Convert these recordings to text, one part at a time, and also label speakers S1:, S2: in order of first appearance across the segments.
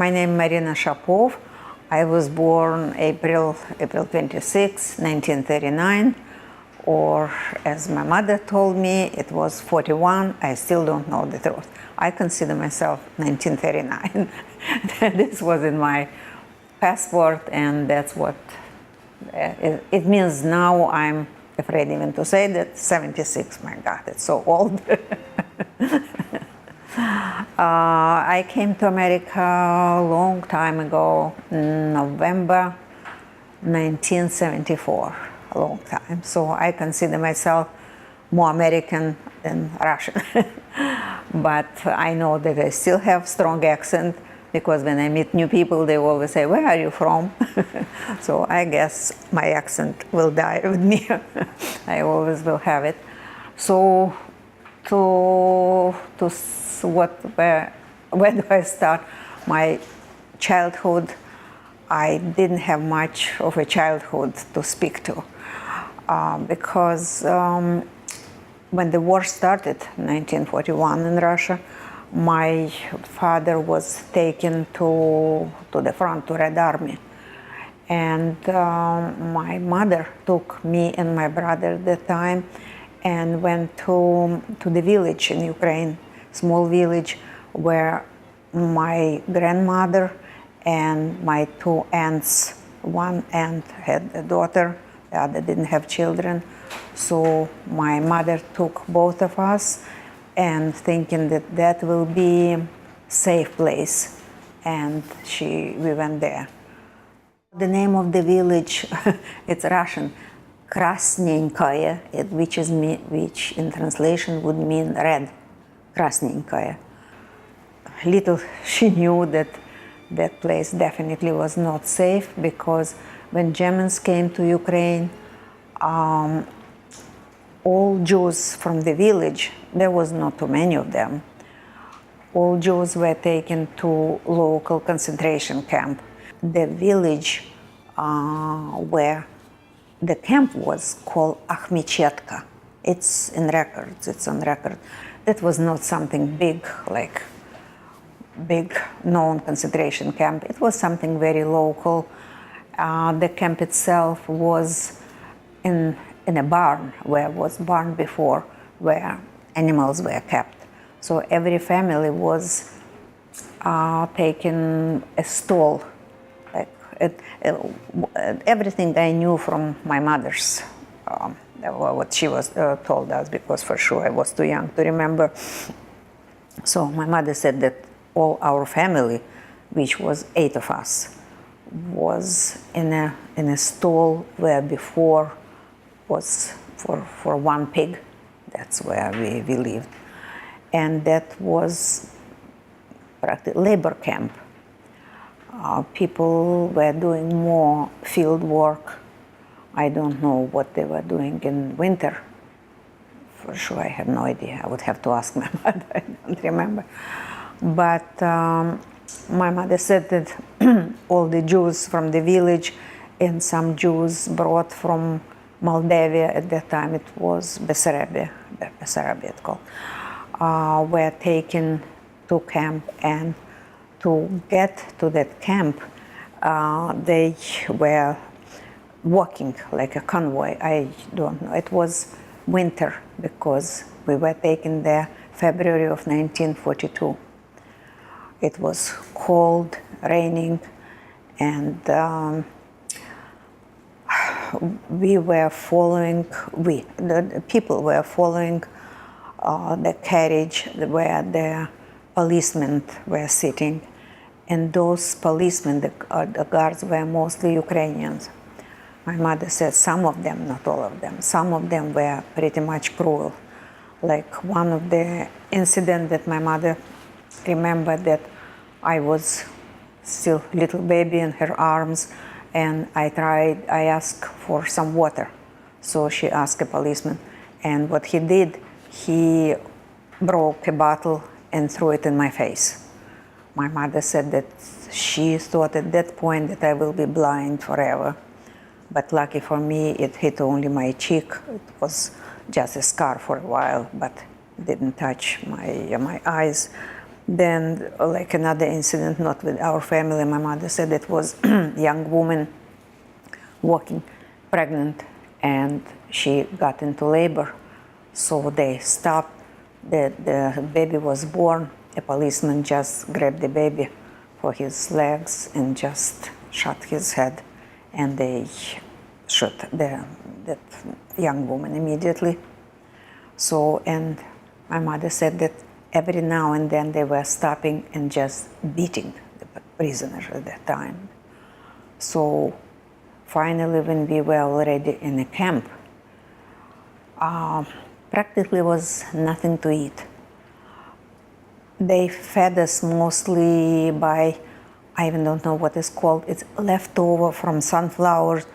S1: My name is Marina. I was born April 26, 1939, or as my mother told me, it was 41. I still don't know the truth. I consider myself 1939. This was in my passport, and that's what it means now. I'm afraid even to say that 76. My God, it's so old. I came to America a long time ago, November 1974, a long time. So I consider myself more American than Russian. But I know that I still have strong accent, because when I meet new people, they always say, "Where are you from?" So I guess my accent will die with me. I always will have it. So where do I start? My childhood, I didn't have much of a childhood to speak to, because when the war started in 1941 in Russia, my father was taken to the front, to Red Army. And my mother took me and my brother at that time and went to the village in Ukraine, small village, where my grandmother and my two aunts, one aunt had a daughter, the other didn't have children. So my mother took both of us, and thinking that that will be a safe place, and we went there. The name of the village, it's Russian, Krasnenkaya, which in translation would mean red, Krasnenkaya. Little she knew that that place definitely was not safe, because when Germans came to Ukraine, all Jews from the village, there was not too many of them, all Jews were taken to local concentration camp. The village where the camp was called Akhmichetka. It's on record. That was not something big, like big known concentration camp. It was something very local. The camp itself was in a barn, where was barn before, where animals were kept. So every family was taken a stall. Everything I knew from my mother's, what she was told us, because for sure I was too young to remember. So my mother said that all our family, which was 8 of us, was in a stall where before was for one pig. That's where we lived. And that was practically labor camp. People were doing more field work. I don't know what they were doing in winter. For sure, I have no idea. I would have to ask my mother. I don't remember. But my mother said that all the Jews from the village and some Jews brought from Moldavia, at that time it was Bessarabia it's called, were taken to camp. And to get to that camp, they were walking like a convoy. I don't know. It was winter, because we were taken there February of 1942. It was cold, raining, and the people were following the carriage where the policemen were sitting. And those policemen, the guards, were mostly Ukrainians. My mother said some of them, not all of them, some of them were pretty much cruel. Like one of the incidents that my mother remembered, that I was still a little baby in her arms, and I asked for some water. So she asked a policeman, and what he did, he broke a bottle and threw it in my face. My mother said that she thought at that point that I will be blind forever. But lucky for me, it hit only my cheek. It was just a scar for a while, but didn't touch my eyes. Then, like another incident, not with our family, my mother said it was a young woman walking pregnant and she got into labor. So they stopped, the baby was born, a policeman just grabbed the baby for his legs and just shot his head, and they shot that young woman immediately. So, and my mother said that every now and then they were stopping and just beating the prisoners at that time. So finally, when we were already in a camp, practically was nothing to eat. They fed us mostly by, I even don't know what it's called, it's leftover from sunflowers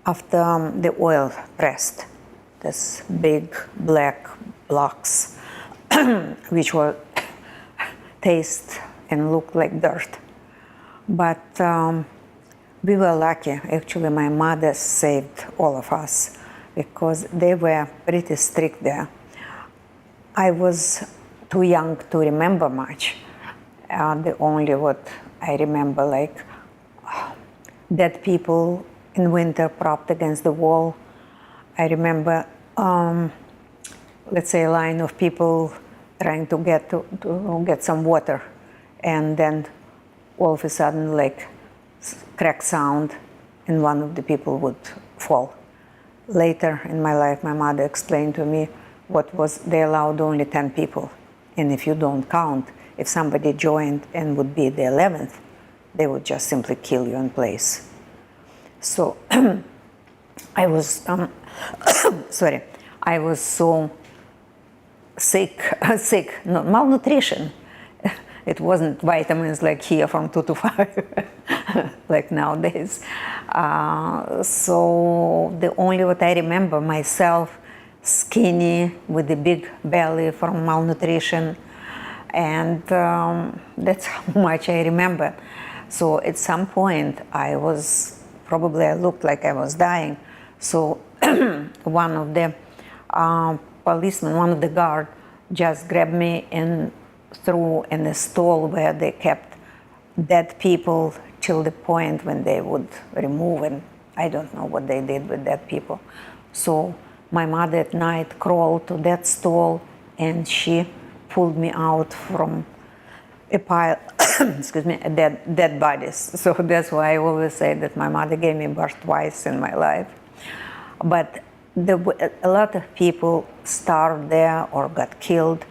S1: after the oil pressed. This big black blocks which were taste and look like dirt. But we were lucky. Actually, my mother saved all of us because they were pretty strict there. I was too young to remember much. The only what I remember, like dead people in winter propped against the wall. I remember, let's say, a line of people trying to get some water, and then all of a sudden, like crack sound, and one of the people would fall. Later in my life, my mother explained to me what was they allowed only 10 people, and if you don't count, if somebody joined and would be the 11th, they would just simply kill you in place. So I was sorry, I was so sick, no, malnutrition. It wasn't vitamins like here from 2 to 5, like nowadays. So the only what I remember myself, skinny with a big belly from malnutrition, and that's how much I remember. So at some point I looked like I was dying. So one of the policemen, one of the guard, just grabbed me and threw in a stall where they kept dead people till the point when they would remove, and I don't know what they did with dead people. So my mother at night crawled to that stall and she pulled me out from a pile excuse me, dead bodies. So that's why I always say that my mother gave me birth twice in my life. But a lot of people starved there or got killed,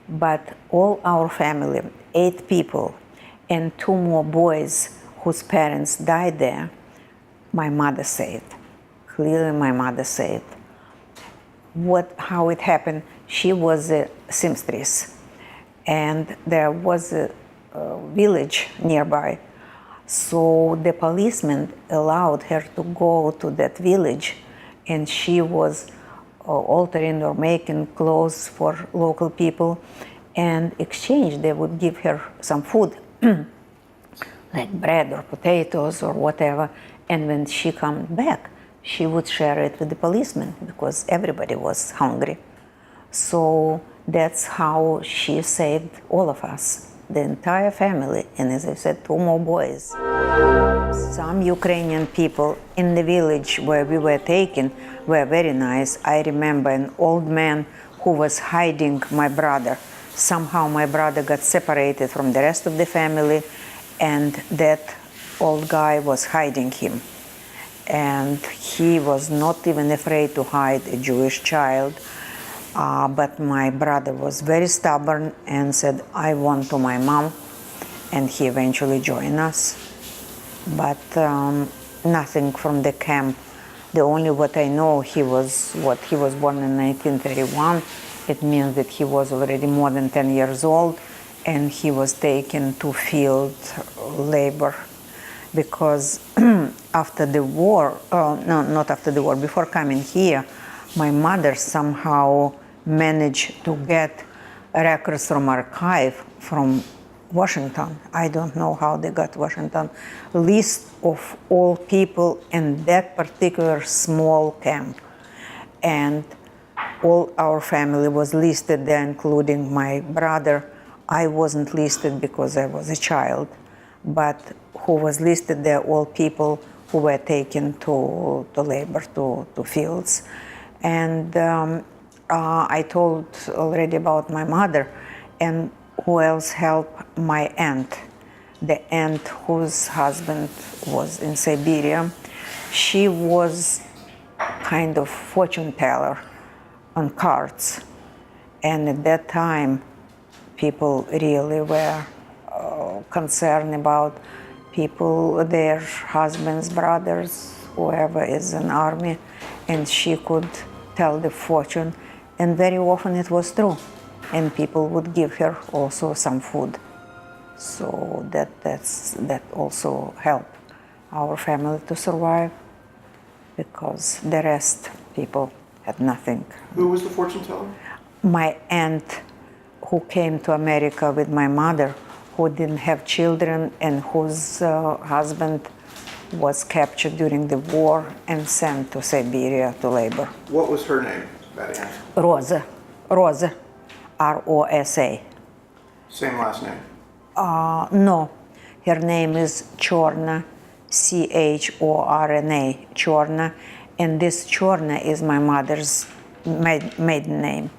S1: but all our family, 8 people and 2 more boys whose parents died there, my mother saved. Clearly my mother saved. How it happened, she was a seamstress, and there was a village nearby. So the policeman allowed her to go to that village, and she was altering or making clothes for local people, and exchange they would give her some food like bread or potatoes or whatever, and when she comes back she would share it with the policeman because everybody was hungry. So that's how she saved all of us, the entire family, and as I said, 2 more boys. Some Ukrainian people in the village where we were taken were very nice. I remember an old man who was hiding my brother. Somehow my brother got separated from the rest of the family, and that old guy was hiding him. And he was not even afraid to hide a Jewish child. But my brother was very stubborn and said, I want to my mom, and he eventually joined us. But nothing from the camp. The only what I know, he was born in 1931. It means that he was already more than 10 years old, and he was taken to field labor because after the war, no, not after the war, before coming here, my mother somehow managed to get records from archive from Washington. I don't know how they got Washington. List of all people in that particular small camp. And all our family was listed there, including my brother. I wasn't listed because I was a child, but who was listed there, all people who were taken to labor, to fields. And I told already about my mother, and who else helped? My aunt. The aunt whose husband was in Siberia. She was kind of fortune teller on cards. And at that time, people really were concerned about people, their husbands, brothers, whoever is in army, and she could tell the fortune, and very often it was true, and people would give her also some food. So that also helped our family to survive, because the rest people had nothing.
S2: Who was the fortune teller?
S1: My aunt, who came to America with my mother, who didn't have children and whose husband was captured during the war and sent to Siberia to labor.
S2: What was her name, that aunt?
S1: Rosa, R-O-S-A.
S2: Same last name?
S1: No, her name is Chorna, C-H-O-R-N-A, Chorna, and this Chorna is my mother's maiden name.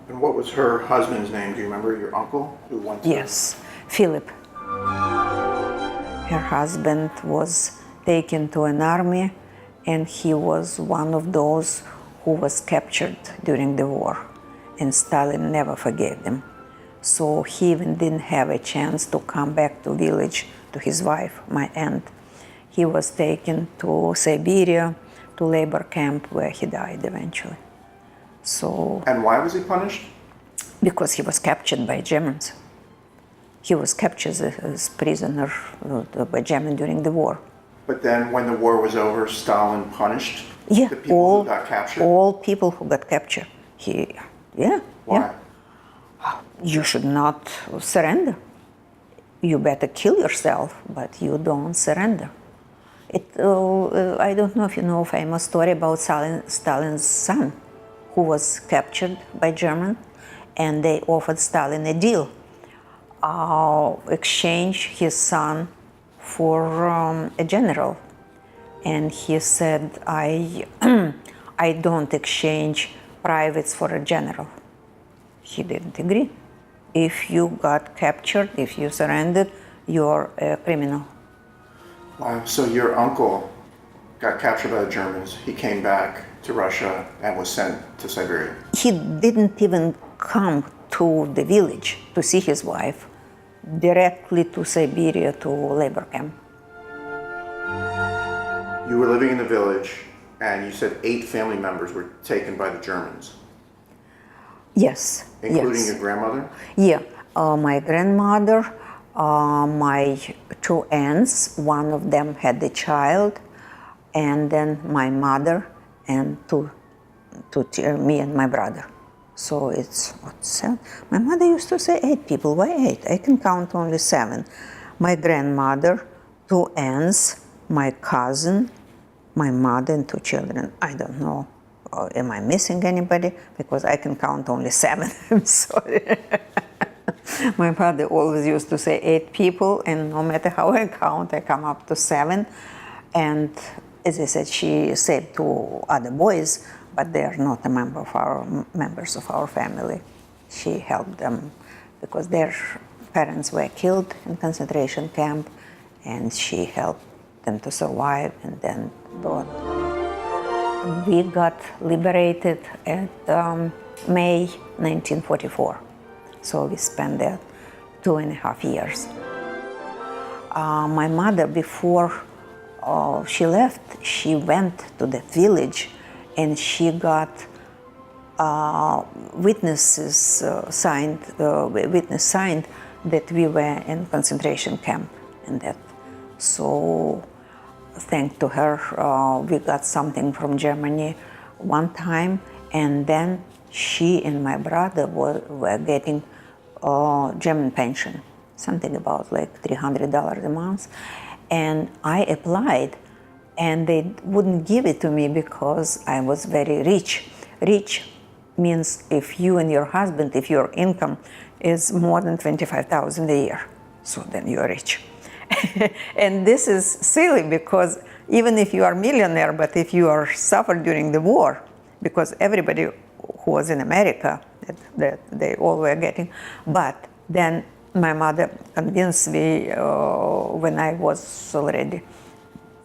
S2: And what was her husband's name? Do you remember, your uncle who went to...
S1: Yes, Philip. Her husband was taken to an army, and he was one of those who was captured during the war, and Stalin never forgave them. So he even didn't have a chance to come back to village to his wife, my aunt. He was taken to Siberia, to labor camp, where he died eventually. So,
S2: And why was he punished?
S1: because he was captured by Germans. He was captured as prisoner by Germans during the war.
S2: But then when the war was over, Stalin punished
S1: Yeah,
S2: the people who got captured?
S1: all people who got captured.
S2: Why?
S1: Yeah. You should not surrender. You better kill yourself, but you don't surrender. I don't know if you know a famous story about Stalin's son, who was captured by Germans, and they offered Stalin a deal. Exchange his son for a general. And he said, I don't exchange privates for a general. He didn't agree. If you got captured, if you surrendered, you're a criminal.
S2: Wow. So your uncle got captured by the Germans. He came back to Russia and was sent to Siberia.
S1: He didn't even come to the village to see his wife, directly to Siberia, to labor camp.
S2: You were living in the village, and you said 8 family members were taken by the Germans.
S1: Yes.
S2: Including
S1: yes.
S2: your grandmother?
S1: Yeah, my grandmother, my 2 aunts, one of them had a child, and then my mother, and me and my brother. So it's what's 7? My mother used to say 8 people. Why 8? I can count only 7. My grandmother, 2 aunts, my cousin, my mother, and 2 children. I don't know. Am I missing anybody? Because I can count only 7. I'm sorry. My mother always used to say 8 people, and no matter how I count, I come up to 7. And as I said, she saved 2 other boys, but they are not members of our family. She helped them because their parents were killed in concentration camp, and she helped them to survive and then brought. We got liberated at May 1944, so we spent there 2.5 years. My mother, before she left, she went to the village, and she got witness signed that we were in concentration camp, and that. So, thanks to her, we got something from Germany one time, and then she and my brother were getting German pension, something about like $300 a month. And I applied, and they wouldn't give it to me because I was very rich. means if you and your husband, if your income is more than 25,000 a year, so then you're rich. And this is silly because even if you are a millionaire, but if you are suffered during the war, because everybody who was in America, that they all were getting, but then my mother convinced me when I was already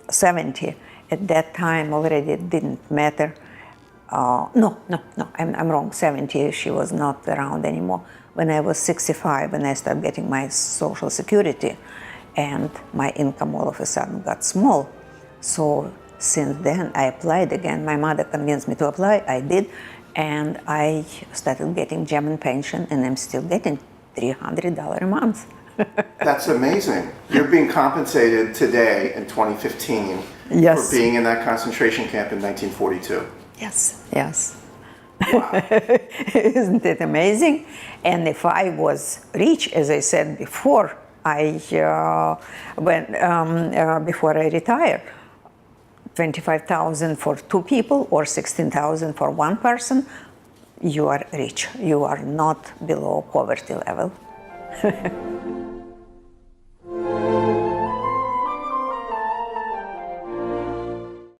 S1: 70. At that time already it didn't matter. No, I'm wrong, 70, she was not around anymore. When I was 65 and I started getting my Social Security, and my income all of a sudden got small. So since then I applied again. My mother convinced me to apply, I did, and I started getting German pension, and I'm still getting $300 a month.
S2: That's amazing. You're being compensated today in 2015
S1: Yes.
S2: for being in that concentration camp in 1942.
S1: Yes, yes.
S2: Wow.
S1: Isn't it amazing? And if I was rich, as I said before, before I retire, 25,000 for two people or 16,000 for one person, you are rich. You are not below poverty level.